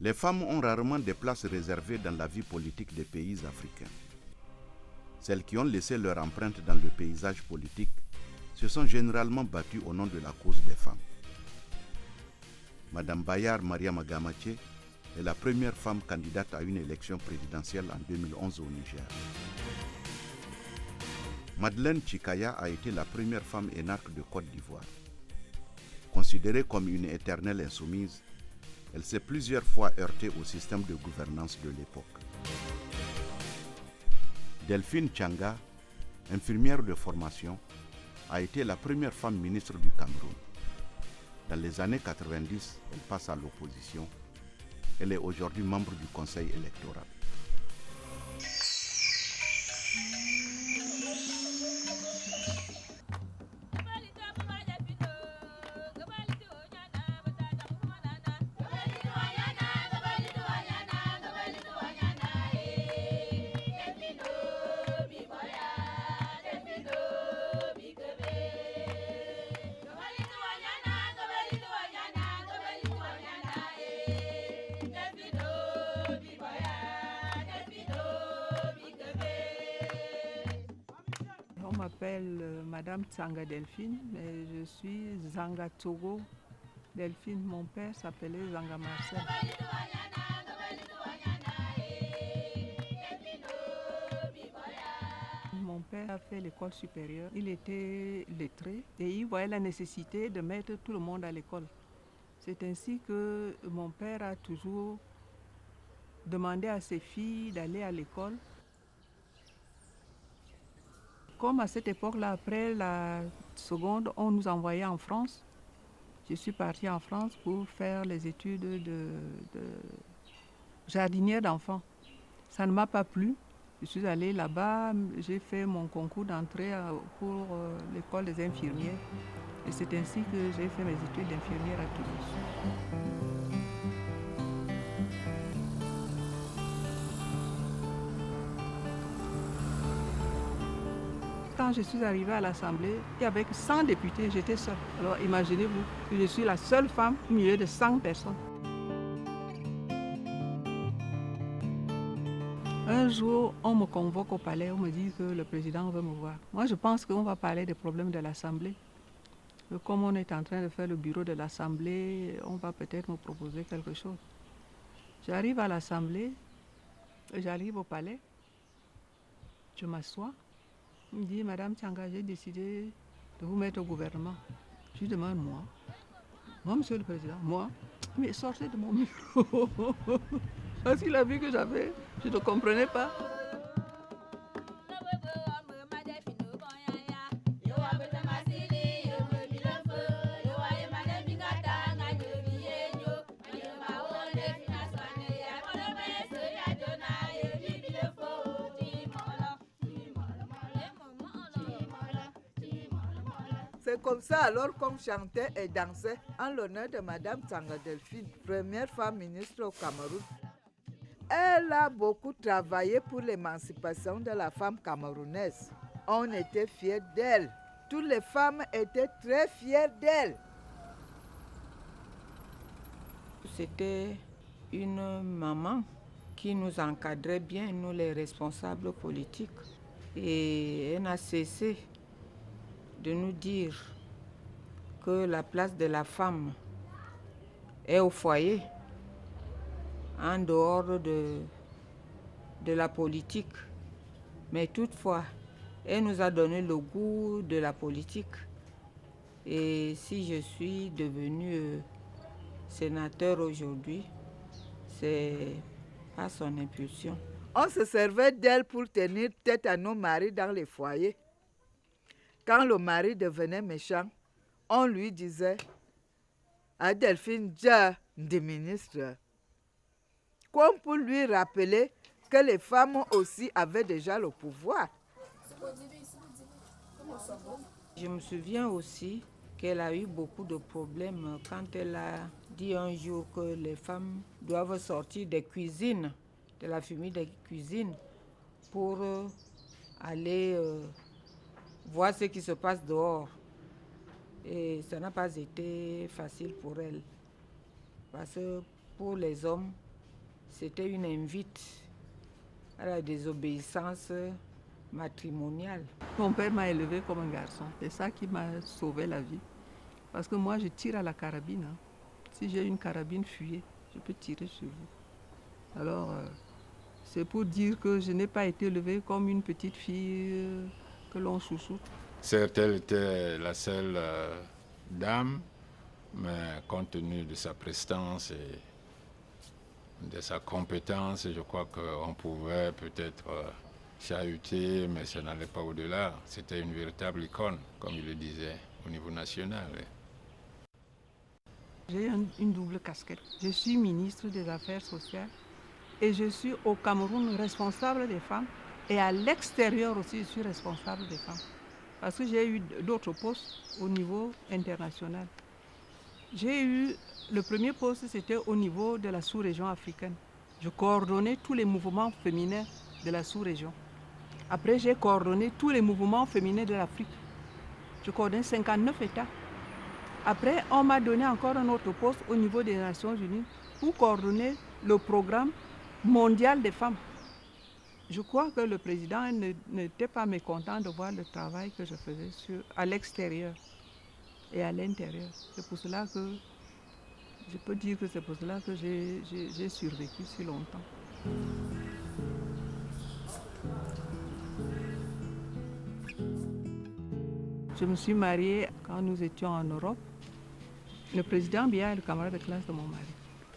Les femmes ont rarement des places réservées dans la vie politique des pays africains. Celles qui ont laissé leur empreinte dans le paysage politique se sont généralement battues au nom de la cause des femmes. Madame Bayar Mariama Gamache est la première femme candidate à une élection présidentielle en 2011 au Niger. Madeleine Chikaya a été la première femme énarque de Côte d'Ivoire. Considérée comme une éternelle insoumise, elle s'est plusieurs fois heurtée au système de gouvernance de l'époque. Delphine Changa, infirmière de formation, a été la première femme ministre du Cameroun. Dans les années 90, elle passe à l'opposition. Elle est aujourd'hui membre du conseil électoral. On m'appelle Madame Tsanga Delphine, mais je suis Zanga Togo Delphine. Mon père s'appelait Zanga Marcel. Mon père a fait l'école supérieure, il était lettré et il voyait la nécessité de mettre tout le monde à l'école. C'est ainsi que mon père a toujours demandé à ses filles d'aller à l'école. Comme à cette époque-là, après la seconde, on nous envoyait en France. Je suis partie en France pour faire les études de jardinière d'enfants. Ça ne m'a pas plu. Je suis allée là-bas, j'ai fait mon concours d'entrée pour l'école des infirmières. Et c'est ainsi que j'ai fait mes études d'infirmière à Toulouse. Quand je suis arrivée à l'Assemblée, il y avait 100 députés, j'étais seule. Alors imaginez-vous que je suis la seule femme au milieu de 100 personnes. Un jour, on me convoque au palais, on me dit que le président veut me voir. Moi, je pense qu'on va parler des problèmes de l'Assemblée. Comme on est en train de faire le bureau de l'Assemblée, on va peut-être me proposer quelque chose. J'arrive à l'Assemblée, j'arrive au palais, je m'assois. Il me dit, Madame Tsanga, j'ai décidé de vous mettre au gouvernement. Je lui demande, moi, Monsieur le Président, moi, mais sortez de mon micro. Parce qu'il a vu que je ne comprenais pas. C'est comme ça alors qu'on chantait et dansait en l'honneur de Madame Tsanga Delphine, première femme ministre au Cameroun. Elle a beaucoup travaillé pour l'émancipation de la femme camerounaise. On était fiers d'elle. Toutes les femmes étaient très fières d'elle. C'était une maman qui nous encadrait bien, nous les responsables politiques. Et elle n'a cessé de nous dire que la place de la femme est au foyer, en dehors de la politique. Mais toutefois, elle nous a donné le goût de la politique. Et si je suis devenue sénateur aujourd'hui, c'est par son impulsion. On se servait d'elle pour tenir tête à nos maris dans les foyers. Quand le mari devenait méchant, on lui disait à Delphine Dja des ministres, comme pour lui rappeler que les femmes aussi avaient déjà le pouvoir. Je me souviens aussi qu'elle a eu beaucoup de problèmes quand elle a dit un jour que les femmes doivent sortir des cuisines, de la fumée des cuisines, pour aller voir ce qui se passe dehors. Et ça n'a pas été facile pour elle. Parce que pour les hommes, c'était une invite à la désobéissance matrimoniale. Mon père m'a élevé comme un garçon. C'est ça qui m'a sauvé la vie. Parce que moi, je tire à la carabine. Hein. Si j'ai une carabine, fuyez. Je peux tirer sur vous. Alors, c'est pour dire que je n'ai pas été élevée comme une petite fille que l'on chouchoute. Certes, elle était la seule dame, mais compte tenu de sa prestance et de sa compétence, je crois qu'on pouvait peut-être chahuter, mais ça n'allait pas au-delà. C'était une véritable icône, comme il le disait, au niveau national. J'ai une double casquette. Je suis ministre des Affaires sociales et je suis au Cameroun responsable des femmes et à l'extérieur aussi je suis responsable des femmes. Parce que j'ai eu d'autres postes au niveau international. J'ai eu, le premier poste c'était au niveau de la sous-région africaine. Je coordonnais tous les mouvements féminins de la sous-région. Après j'ai coordonné tous les mouvements féminins de l'Afrique. Je coordonne 59 États. Après, on m'a donné encore un autre poste au niveau des Nations Unies pour coordonner le programme mondial des femmes. Je crois que le président n'était pas mécontent de voir le travail que je faisais à l'extérieur et à l'intérieur. C'est pour cela que, je peux dire que c'est pour cela que j'ai survécu si longtemps. Je me suis mariée quand nous étions en Europe. Le président Biya est le camarade de classe de mon mari.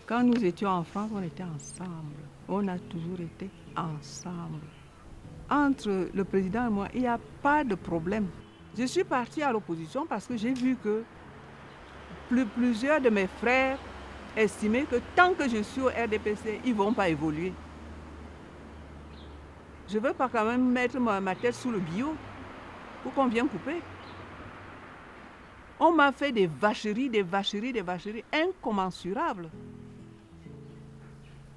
Quand nous étions en France, on était ensemble. On a toujours été ensemble. Entre le président et moi, il n'y a pas de problème. Je suis partie à l'opposition parce que j'ai vu que plusieurs de mes frères estimaient que tant que je suis au RDPC, ils ne vont pas évoluer. Je ne veux pas quand même mettre ma tête sous le bio pour qu'on vienne couper. On m'a fait des vacheries incommensurables.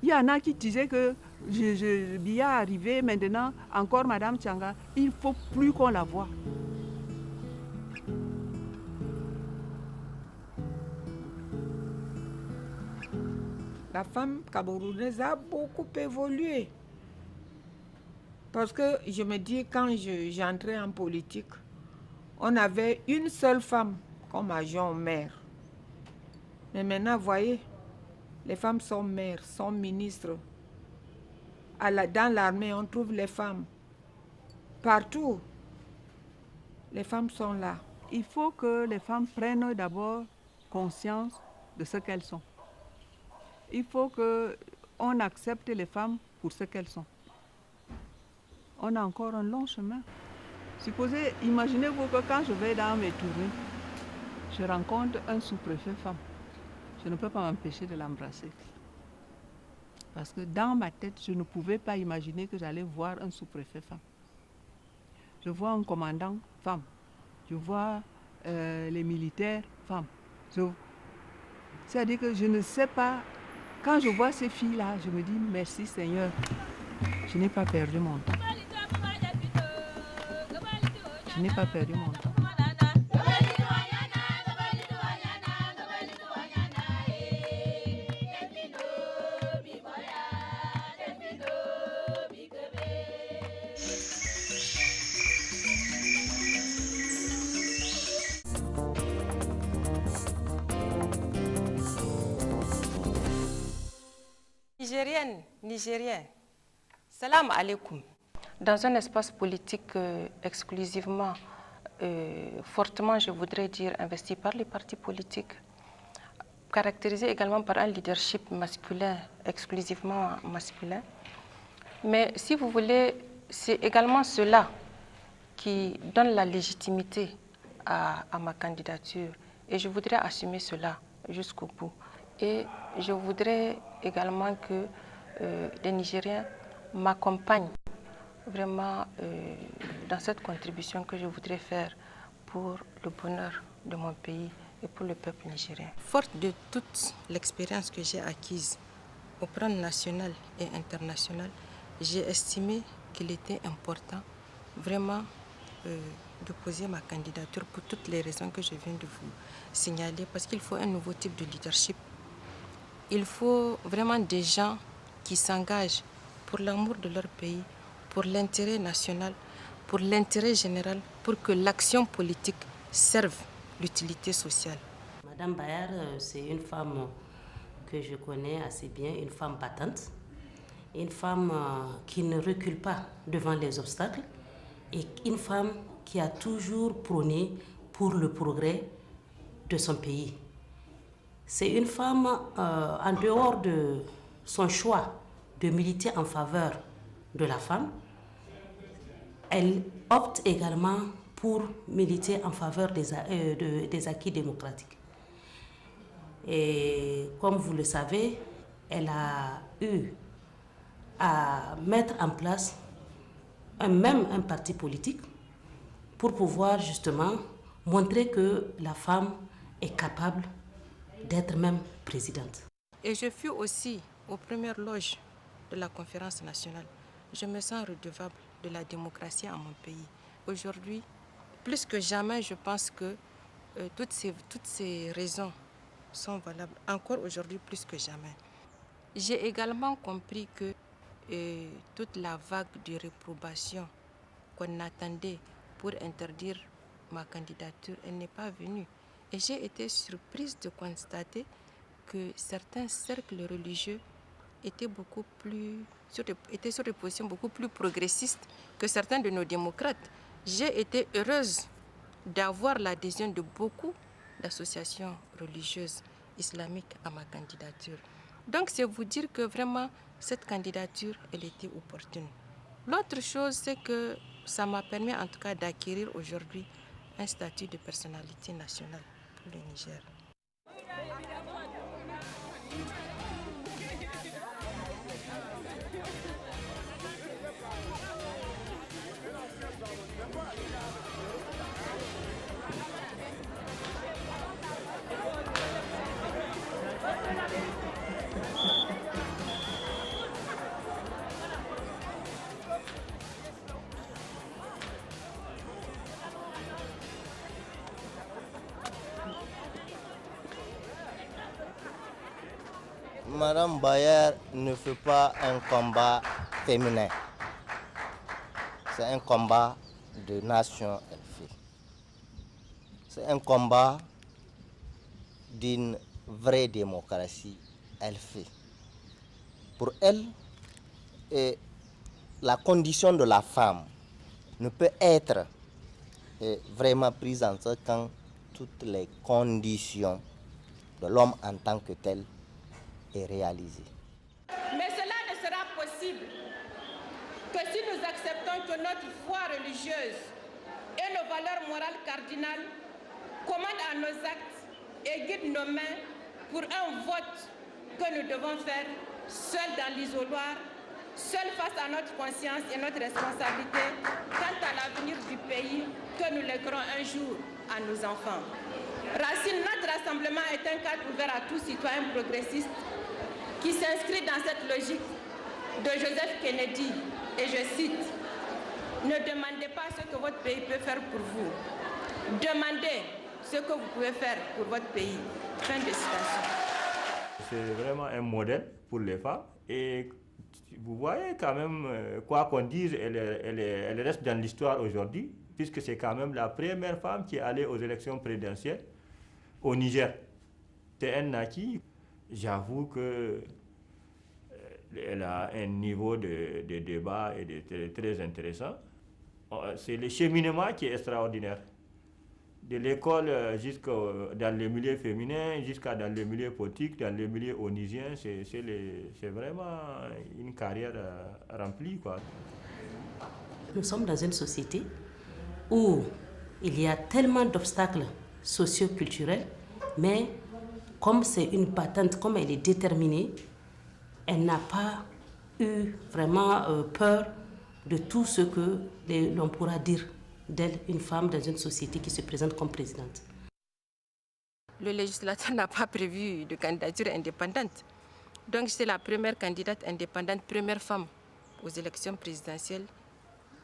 Il y en a qui disaient que Biya arrivé maintenant, encore Madame Tchanga, il ne faut plus qu'on la voie. La femme camerounaise a beaucoup évolué. Parce que je me dis, quand j'entrais en politique, on avait une seule femme comme adjoint au maire. Mais maintenant, vous voyez, les femmes sont maires, sont ministres. Dans l'armée, on trouve les femmes. Partout, les femmes sont là. Il faut que les femmes prennent d'abord conscience de ce qu'elles sont. Il faut qu'on accepte les femmes pour ce qu'elles sont. On a encore un long chemin. Imaginez-vous que quand je vais dans mes tournées, je rencontre un sous-préfet femme. Je ne peux pas m'empêcher de l'embrasser. Parce que dans ma tête, je ne pouvais pas imaginer que j'allais voir un sous-préfet femme. Je vois un commandant femme. Je vois les militaires femmes. C'est-à-dire que je ne sais pas, quand je vois ces filles-là, je me dis merci Seigneur, je n'ai pas perdu mon temps. Je n'ai pas perdu mon temps. Nigérienne, Nigérien, salam alaikum. Dans un espace politique exclusivement, fortement, je voudrais dire, investi par les partis politiques, caractérisé également par un leadership masculin, exclusivement masculin. Mais si vous voulez, c'est également cela qui donne la légitimité à ma candidature. Et je voudrais assumer cela jusqu'au bout. Et je voudrais également que les Nigériens m'accompagnent vraiment dans cette contribution que je voudrais faire pour le bonheur de mon pays et pour le peuple nigérien. Forte de toute l'expérience que j'ai acquise au plan national et international, j'ai estimé qu'il était important vraiment de poser ma candidature pour toutes les raisons que je viens de vous signaler, parce qu'il faut un nouveau type de leadership. Il faut vraiment des gens qui s'engagent pour l'amour de leur pays, pour l'intérêt national, pour l'intérêt général, pour que l'action politique serve l'utilité sociale. Madame Bayer, c'est une femme que je connais assez bien, une femme battante, une femme qui ne recule pas devant les obstacles et une femme qui a toujours prôné pour le progrès de son pays. C'est une femme, en dehors de son choix de militer en faveur de la femme, elle opte également pour militer en faveur des acquis démocratiques. Et comme vous le savez, elle a eu à mettre en place un parti politique pour pouvoir justement montrer que la femme est capable d'être même présidente. Et je fus aussi aux premières loges de la conférence nationale. Je me sens redevable de la démocratie en mon pays. Aujourd'hui, plus que jamais, je pense que toutes ces raisons sont valables, encore aujourd'hui plus que jamais. J'ai également compris que toute la vague de réprobation qu'on attendait pour interdire ma candidature, elle n'est pas venue. Et j'ai été surprise de constater que certains cercles religieux étaient sur des positions beaucoup plus progressistes que certains de nos démocrates. J'ai été heureuse d'avoir l'adhésion de beaucoup d'associations religieuses islamiques à ma candidature. Donc c'est vous dire que vraiment cette candidature, elle était opportune. L'autre chose, c'est que ça m'a permis en tout cas d'acquérir aujourd'hui un statut de personnalité nationale pour le Niger. Madame Bayer ne fait pas un combat féminin. C'est un combat de nation, elle fait. C'est un combat d'une vraie démocratie, elle fait. Pour elle, la condition de la femme ne peut être vraiment prise en compte quand toutes les conditions de l'homme en tant que tel est réalisée. Mais cela ne sera possible que si nous acceptons que notre foi religieuse et nos valeurs morales cardinales commandent à nos actes et guident nos mains pour un vote que nous devons faire seuls dans l'isoloir, seuls face à notre conscience et notre responsabilité quant à l'avenir du pays que nous léguerons un jour à nos enfants. Racine, notre rassemblement est un cadre ouvert à tout citoyen progressiste qui s'inscrit dans cette logique de Joseph Kennedy, et je cite, « Ne demandez pas ce que votre pays peut faire pour vous, demandez ce que vous pouvez faire pour votre pays. » Fin de citation. C'est vraiment un modèle pour les femmes et vous voyez quand même, quoi qu'on dise, elle reste dans l'histoire aujourd'hui puisque c'est quand même la première femme qui est allée aux élections présidentielles au Niger. C'est un acquis. J'avoue qu'elle a un niveau de débat et très intéressant. C'est le cheminement qui est extraordinaire. De l'école jusqu'à dans les milieux féminins, jusqu'à dans les milieux politiques, dans les milieux onisiens, c'est vraiment une carrière remplie, quoi. Nous sommes dans une société où il y a tellement d'obstacles socio-culturels, mais comme c'est une battante, comme elle est déterminée, elle n'a pas eu vraiment peur de tout ce que l'on pourra dire d'elle, une femme dans une société qui se présente comme présidente. Le législateur n'a pas prévu de candidature indépendante. Donc c'est la première candidate indépendante, première femme aux élections présidentielles.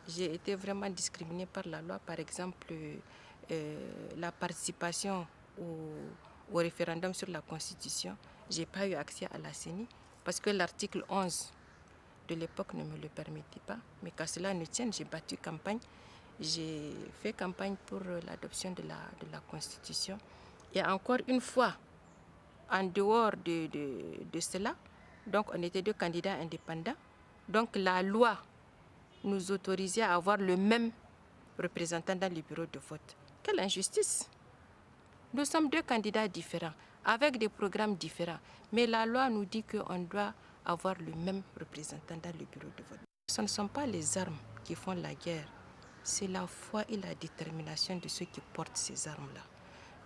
J'ai été vraiment discriminée par la loi. Par exemple, la participation au référendum sur la Constitution. Je n'ai pas eu accès à la CENI. parce que l'article 11 de l'époque ne me le permettait pas. Mais qu'à cela ne tienne, j'ai battu campagne. J'ai fait campagne pour l'adoption de la Constitution. Et encore une fois, en dehors de cela, donc on était 2 candidats indépendants. Donc la loi nous autorisait à avoir le même représentant dans les bureaux de vote. Quelle injustice! Nous sommes 2 candidats différents, avec des programmes différents. Mais la loi nous dit qu'on doit avoir le même représentant dans le bureau de vote. Ce ne sont pas les armes qui font la guerre, c'est la foi et la détermination de ceux qui portent ces armes-là.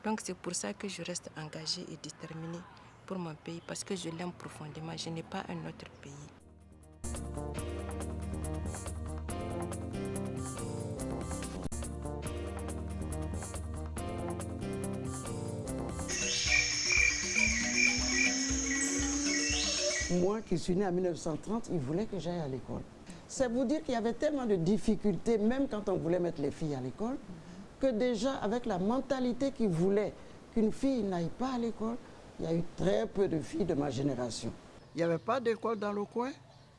Donc c'est pour ça que je reste engagée et déterminée pour mon pays, parce que je l'aime profondément. Je n'ai pas un autre pays. Moi qui suis née en 1930, ils voulaient que j'aille à l'école. C'est vous dire qu'il y avait tellement de difficultés, même quand on voulait mettre les filles à l'école, que déjà avec la mentalité qu'ils voulaient qu'une fille n'aille pas à l'école, il y a eu très peu de filles de ma génération. Il n'y avait pas d'école dans le coin,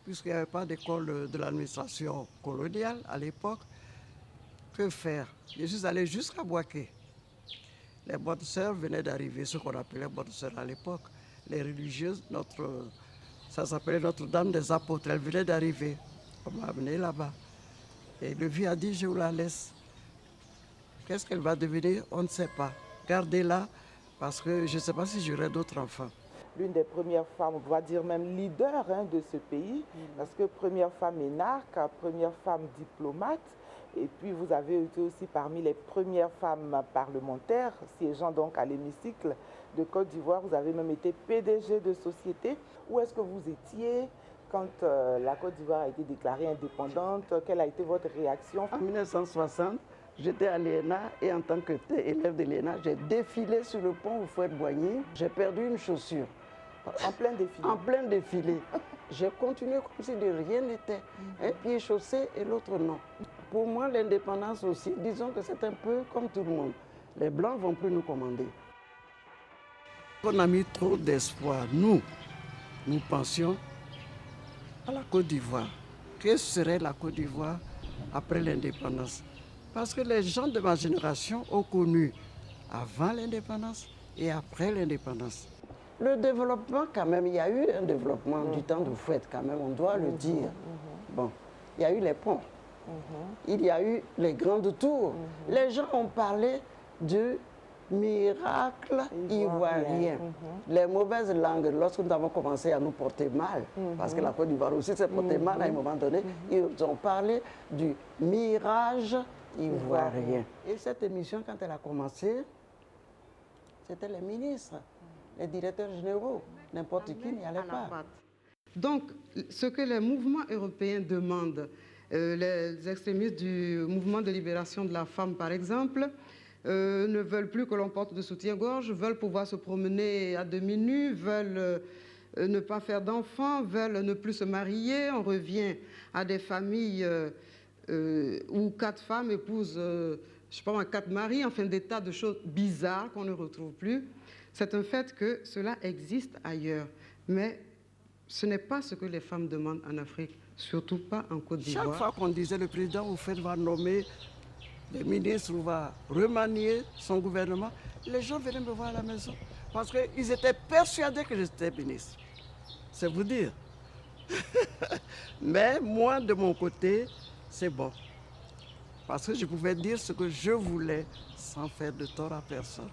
puisqu'il n'y avait pas d'école de l'administration coloniale à l'époque. Que faire? Je suis allé jusqu'à Boaké. Les bonnes sœurs venaient d'arriver, ce qu'on appelait bonnes sœurs à l'époque. Les religieuses, ça s'appelait Notre-Dame des Apôtres, elles venaient d'arriver. On m'a amené là-bas. Et le vieux a dit, je vous la laisse. Qu'est-ce qu'elle va devenir? On ne sait pas. Gardez-la, parce que je ne sais pas si j'aurai d'autres enfants. L'une des premières femmes, on va dire même leader de ce pays, parce que première femme énarque, première femme diplomate, et puis vous avez été aussi parmi les premières femmes parlementaires, siégeant donc à l'hémicycle de Côte d'Ivoire. Vous avez même été PDG de société. Où est-ce que vous étiez quand la Côte d'Ivoire a été déclarée indépendante? Quelle a été votre réaction? En 1960, j'étais à l'ENA et en tant qu'élève de l'ENA, j'ai défilé sur le pont Houphouët-Boigny. J'ai perdu une chaussure. En plein défilé? En plein défilé. J'ai continué comme si de rien n'était. Un pied chaussé et l'autre non. Pour moi, l'indépendance aussi, disons que c'est un peu comme tout le monde. Les Blancs ne vont plus nous commander. On a mis trop d'espoir. Nous pensions à la Côte d'Ivoire. Que serait la Côte d'Ivoire après l'indépendance? Parce que les gens de ma génération ont connu avant l'indépendance et après l'indépendance. Le développement, quand même, il y a eu un développement du temps de Houphouët, quand même, on doit le dire. Bon, il y a eu les ponts, il y a eu les grandes tours. Les gens ont parlé du miracle ivoirien. Les mauvaises langues, lorsque nous avons commencé à nous porter mal, parce que la Côte d'Ivoire aussi s'est portée mal à un moment donné, ils ont parlé du mirage ivoirien. Et cette émission, quand elle a commencé, c'était les ministres, les directeurs généraux, n'importe qui n'y allait pas. Donc, ce que les mouvements européens demandent, les extrémistes du mouvement de libération de la femme, par exemple, ne veulent plus que l'on porte de soutien-gorge, veulent pouvoir se promener à demi-nu, veulent ne pas faire d'enfants, veulent ne plus se marier. On revient à des familles où 4 femmes épousent, je sais pas, 4 maris, enfin des tas de choses bizarres qu'on ne retrouve plus. C'est un fait que cela existe ailleurs, mais ce n'est pas ce que les femmes demandent en Afrique, surtout pas en Côte d'Ivoire. Chaque fois qu'on disait le président Houphouët va nommer des ministres ou va remanier son gouvernement, les gens venaient me voir à la maison parce qu'ils étaient persuadés que j'étais ministre. C'est vous dire. Mais moi, de mon côté, c'est bon. Parce que je pouvais dire ce que je voulais sans faire de tort à personne.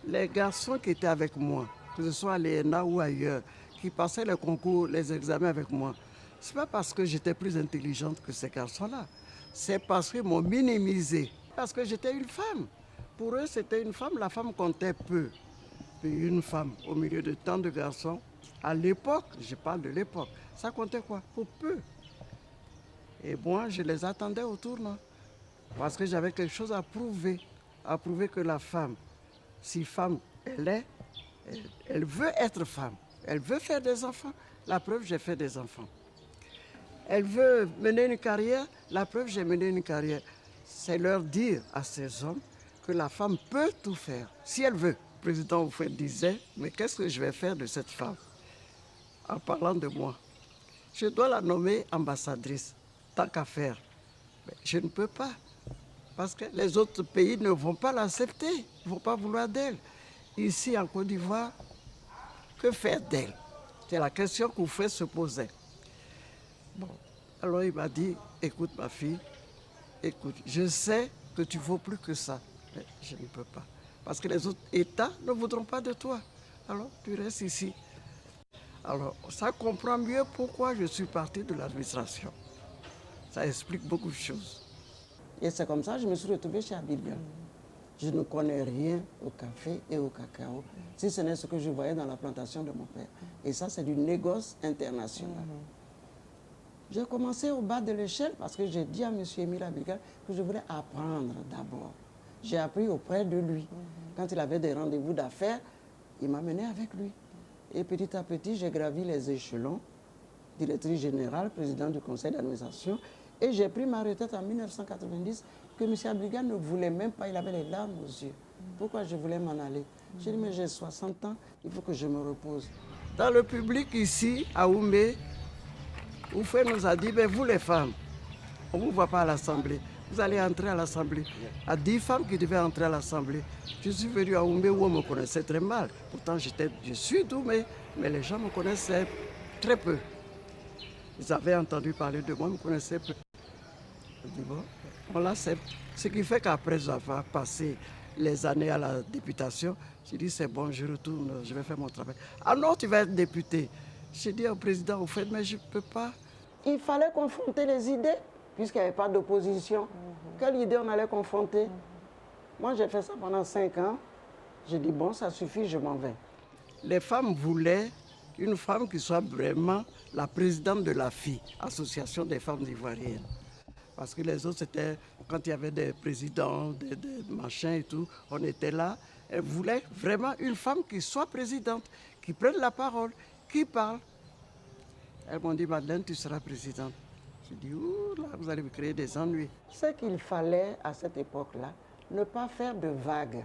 Les garçons qui étaient avec moi, que ce soit à l'ENA ou ailleurs, qui passaient les concours, les examens avec moi, ce n'est pas parce que j'étais plus intelligente que ces garçons-là. C'est parce qu'ils m'ont minimisé. Parce que j'étais une femme. Pour eux, c'était une femme, la femme comptait peu. Puis une femme au milieu de tant de garçons, à l'époque, je parle de l'époque, ça comptait quoi? Pour peu. Et moi, je les attendais au tournant. Parce que j'avais quelque chose à prouver que la femme, si femme elle est, elle veut être femme, elle veut faire des enfants. La preuve, j'ai fait des enfants. Elle veut mener une carrière, la preuve, j'ai mené une carrière. C'est leur dire à ces hommes que la femme peut tout faire, si elle veut. Le président Houphouët disait, mais qu'est-ce que je vais faire de cette femme? en parlant de moi. Je dois la nommer ambassadrice, tant qu'à faire. Mais je ne peux pas, parce que les autres pays ne vont pas l'accepter, ne vont pas vouloir d'elle. Ici, en Côte d'Ivoire, que faire d'elle? C'est la question qu'on fait se poser. Bon, alors il m'a dit, écoute ma fille, écoute, je sais que tu vaux plus que ça, mais je ne peux pas. Parce que les autres États ne voudront pas de toi. Alors, tu restes ici. Alors, ça comprend mieux pourquoi je suis parti de l'administration. Ça explique beaucoup de choses. Et c'est comme ça que je me suis retrouvée chez Abidjan. Je ne connais rien au café et au cacao, si ce n'est ce que je voyais dans la plantation de mon père. Et ça, c'est du négoce international. J'ai commencé au bas de l'échelle parce que j'ai dit à M. Émile Abidjan que je voulais apprendre d'abord. J'ai appris auprès de lui. Quand il avait des rendez-vous d'affaires, il m'a mené avec lui. Et petit à petit, j'ai gravi les échelons, directrice générale, président du conseil d'administration, et j'ai pris ma retraite en 1990, que M. Abidjan ne voulait même pas, il avait les larmes aux yeux. Pourquoi je voulais m'en aller? J'ai dit, mais j'ai 60 ans, il faut que je me repose. Dans le public ici, à Oumé, Oufé nous a dit, ben vous les femmes, on ne vous voit pas à l'Assemblée. Vous allez entrer à l'Assemblée. À 10 femmes qui devaient entrer à l'Assemblée. Je suis venu à Oumé où on me connaissait très mal. Pourtant, je suis d'Oumé, mais les gens me connaissaient très peu. Ils avaient entendu parler de moi, ils me connaissaient peu. Je dis, bon, on l'accepte. Ce qui fait qu'après avoir passé les années à la députation, j'ai dit, c'est bon, je retourne, je vais faire mon travail. Ah non, tu vas être député. J'ai dit au président, au fait, mais je ne peux pas. Il fallait confronter les idées. Puisqu'il n'y avait pas d'opposition, quelle idée on allait confronter? Moi, j'ai fait ça pendant 5 ans. J'ai dit, bon, ça suffit, je m'en vais. Les femmes voulaient une femme qui soit vraiment la présidente de l'AFI, Association des femmes ivoiriennes. Parce que les autres, c'était quand il y avait des présidents, des machins et tout, on était là. Elles voulaient vraiment une femme qui soit présidente, qui prenne la parole, qui parle. Elles m'ont dit, Madeleine, tu seras présidente. J'ai dit, ouh là, vous allez me créer des ennuis. Ce qu'il fallait à cette époque-là, ne pas faire de vagues.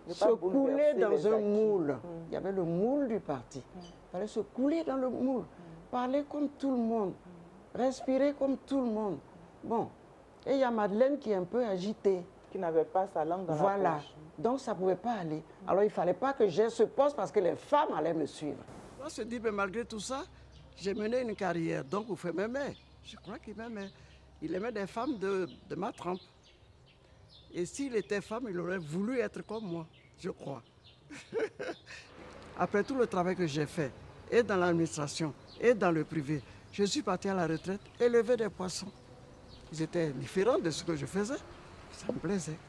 Se couler dans un moule. Il y avait le moule du parti. Il fallait se couler dans le moule. Parler comme tout le monde. Respirer comme tout le monde. Bon. Et il y a Madeleine qui est un peu agitée. Qui n'avait pas sa langue dans la poche. Voilà. Donc ça ne pouvait pas aller. Alors il ne fallait pas que j'aie ce poste parce que les femmes allaient me suivre. On se dit, mais malgré tout ça, j'ai mené une carrière, donc vous faites m'aimer. Je crois qu'il m'aimait. Il aimait des femmes de ma trempe. Et s'il était femme, il aurait voulu être comme moi, je crois. Après tout le travail que j'ai fait, et dans l'administration, et dans le privé, je suis parti à la retraite élever des poissons. Ils étaient différents de ce que je faisais. Ça me plaisait.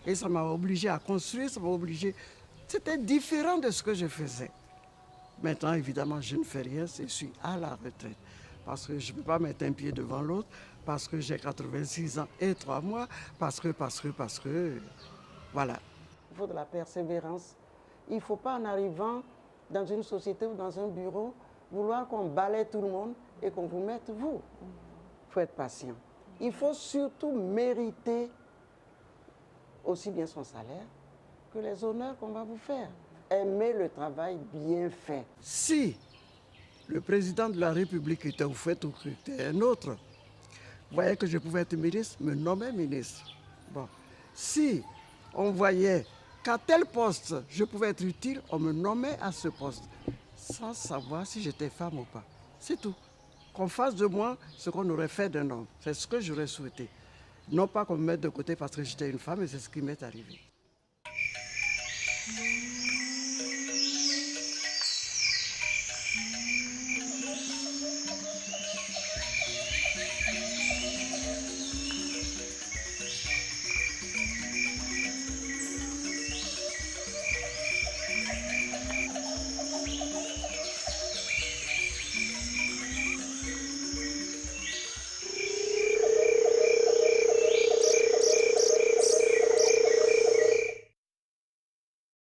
Et ça m'a obligé à construire, ça m'a obligé... C'était différent de ce que je faisais. Maintenant, évidemment, je ne fais rien, je suis à la retraite. Parce que je ne peux pas mettre un pied devant l'autre, parce que j'ai 86 ans et 3 mois, parce que, voilà. Il faut de la persévérance. Il ne faut pas, en arrivant dans une société ou dans un bureau, vouloir qu'on balaye tout le monde et qu'on vous mette vous. Il faut être patient. Il faut surtout mériter aussi bien son salaire que les honneurs qu'on va vous faire. Aimer le travail bien fait. Si le président de la République était au fait ou que était un autre, vous voyez que je pouvais être ministre, me nommer ministre. Bon. Si on voyait qu'à tel poste, je pouvais être utile, on me nommait à ce poste, sans savoir si j'étais femme ou pas. C'est tout. Qu'on fasse de moi ce qu'on aurait fait d'un homme. C'est ce que j'aurais souhaité. Non pas qu'on me mette de côté parce que j'étais une femme, et c'est ce qui m'est arrivé.